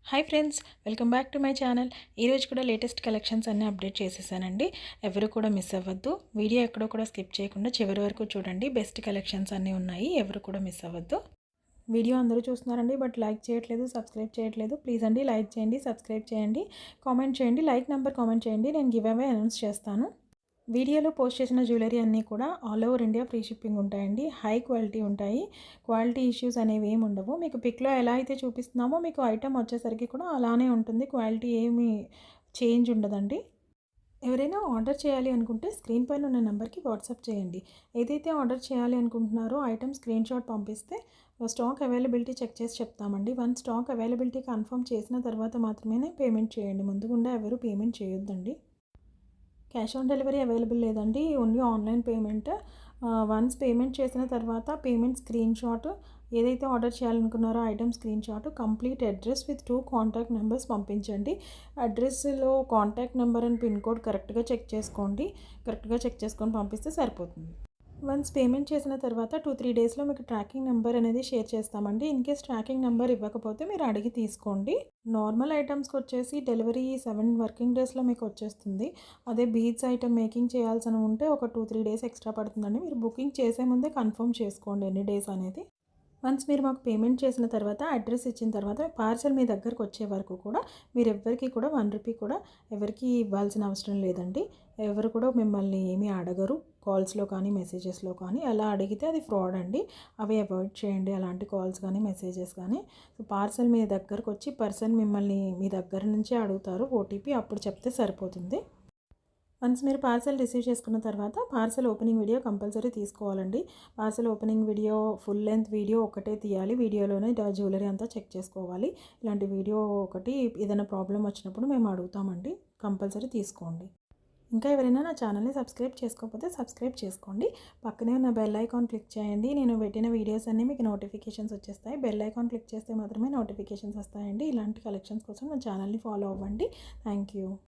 Hi friends, welcome back to my channel. ఈరోజు కూడా latest collections అన్నీ అప్డేట్ చేసేసానండి. ఎవరు కూడా మిస్ అవ్వద్దు. వీడియో ఎక్కడో కూడా స్కిప్ చేయకుండా చివరి వరకు చూడండి. బెస్ట్ కలెక్షన్స్ అన్నీ ఉన్నాయి. ఎవరు కూడా మిస్ అవ్వద్దు. వీడియో అందరూ చూస్తున్నారండి, బట్ లైక్ చేయట్లేదు, సబ్స్క్రైబ్ చేయట్లేదు. ప్లీజ్ అండి లైక్ చేయండి, సబ్స్క్రైబ్ చేయండి, కామెంట్ చేయండి. లైక్ నెంబర్ కామెంట్ చేయండి. నేను గివ్ అవే అనౌన్స్ చేస్తాను. వీడియోలో పోస్ట్ చేసిన జ్యువెలరీ అన్నీ కూడా all over India free shipping ఉంటాయండి. హై క్వాలిటీ ఉంటాయి. క్వాలిటీ ఇష్యూస్ అనేవి ఏమి ఉండవు. మీకు పిక్లో ఎలా అయితే చూపిస్తున్నామో మీకు ఐటమ్ వచ్చేసరికి కూడా అలానే ఉంటుంది. క్వాలిటీ ఏమి చేంజ్ ఉండదండి. ఎవరైనా ఆర్డర్ చేయాలి అనుకుంటే స్క్రీన్ పైన ఉన్న నెంబర్కి వాట్సాప్ చేయండి. ఏదైతే ఆర్డర్ చేయాలి అనుకుంటున్నారో ఐటమ్ స్క్రీన్ షాట్ పంపిస్తే స్టాక్ అవైలబిలిటీ చెక్ చేసి చెప్తామండి. వన్ స్టాక్ అవైలబిలిటీ కన్ఫర్మ్ చేసిన తర్వాత మాత్రమే పేమెంట్ చేయండి. ముందుగుండా ఎవరు పేమెంట్ చేయొద్దండి. క్యాష్ ఆన్ డెలివరీ అవైలబుల్ లేదండి, only online payment. Once payment చేసిన తర్వాత పేమెంట్ స్క్రీన్ షాట్, ఏదైతే ఆర్డర్ చేయాలనుకున్నారో item screenshot, complete address with 2 contact numbers పంపించండి. అడ్రస్లో contact number and pin code కరెక్ట్గా చెక్ చేసుకోండి. కరెక్ట్గా చెక్ చేసుకొని పంపిస్తే సరిపోతుంది. వన్స్ పేమెంట్ చేసిన తర్వాత 2-3 డేస్లో మీకు ట్రాకింగ్ నెంబర్ అనేది షేర్ చేస్తామండి. ఇన్ కేస్ ట్రాకింగ్ నెంబర్ ఇవ్వకపోతే మీరు అడిగి తీసుకోండి. నార్మల్ ఐటమ్స్కి వచ్చేసి డెలివరీ 7 వర్కింగ్ డేస్లో మీకు వచ్చేస్తుంది. అదే బీడ్స్ ఐటమ్ మేకింగ్ చేయాల్సి ఉంటే ఒక 2-3 డేస్ ఎక్స్ట్రా పడుతుందండి. మీరు బుకింగ్ చేసే ముందే కన్ఫర్మ్ చేసుకోండి ఎన్ని డేస్ అనేది. వన్స్ మీరు మాకు పేమెంట్ చేసిన తర్వాత అడ్రస్ ఇచ్చిన తర్వాత పార్సల్ మీ దగ్గరకు వచ్చే వరకు కూడా మీరు ఎవ్వరికి కూడా 1 రూపీ కూడా ఎవరికి ఇవ్వాల్సిన అవసరం లేదండి. ఎవరు కూడా మిమ్మల్ని ఏమీ అడగరు. కాల్స్లో కానీ మెసేజెస్లో కానీ అలా అడిగితే అది ఫ్రాడ్ అండి. అవి అవాయిడ్ చేయండి, అలాంటి కాల్స్ కానీ మెసేజెస్ కానీ. పార్సల్ మీ దగ్గరకు వచ్చి పర్సన్ మిమ్మల్ని మీ దగ్గర నుంచే అడుగుతారు ఓటీపీ, అప్పుడు చెప్తే సరిపోతుంది. వన్స్ మీరు పార్సల్ రిసీవ్ చేసుకున్న తర్వాత పార్సల్ ఓపెనింగ్ వీడియో కంపల్సరీ తీసుకోవాలండి. Parcel opening video full length video ఒకటే తీయాలి. వీడియోలోనే జ్యువెలరీ అంతా చెక్ చేసుకోవాలి. ఇలాంటి వీడియో ఒకటి ఏదైనా ప్రాబ్లం వచ్చినప్పుడు మేము అడుగుతామండి. కంపల్సరీ తీసుకోండి. ఇంకా ఎవరైనా నా ఛానల్ని సబ్స్క్రైబ్ చేసుకోకపోతే సబ్స్క్రైబ్ చేసుకోండి. పక్కనే ఉన్న బెల్ ఐకాన్ క్లిక్ చేయండి. నేను పెట్టిన వీడియోస్ అన్నీ మీకు నోటిఫికేషన్స్ వచ్చేస్తాయి. బెల్ ఐకాన్ క్లిక్ చేస్తే మాత్రమే నోటిఫికేషన్స్ వస్తాయండి. ఇలాంటి కలెక్షన్స్ కోసం నా ఛానల్ని ఫాలో అవ్వండి. Thank you.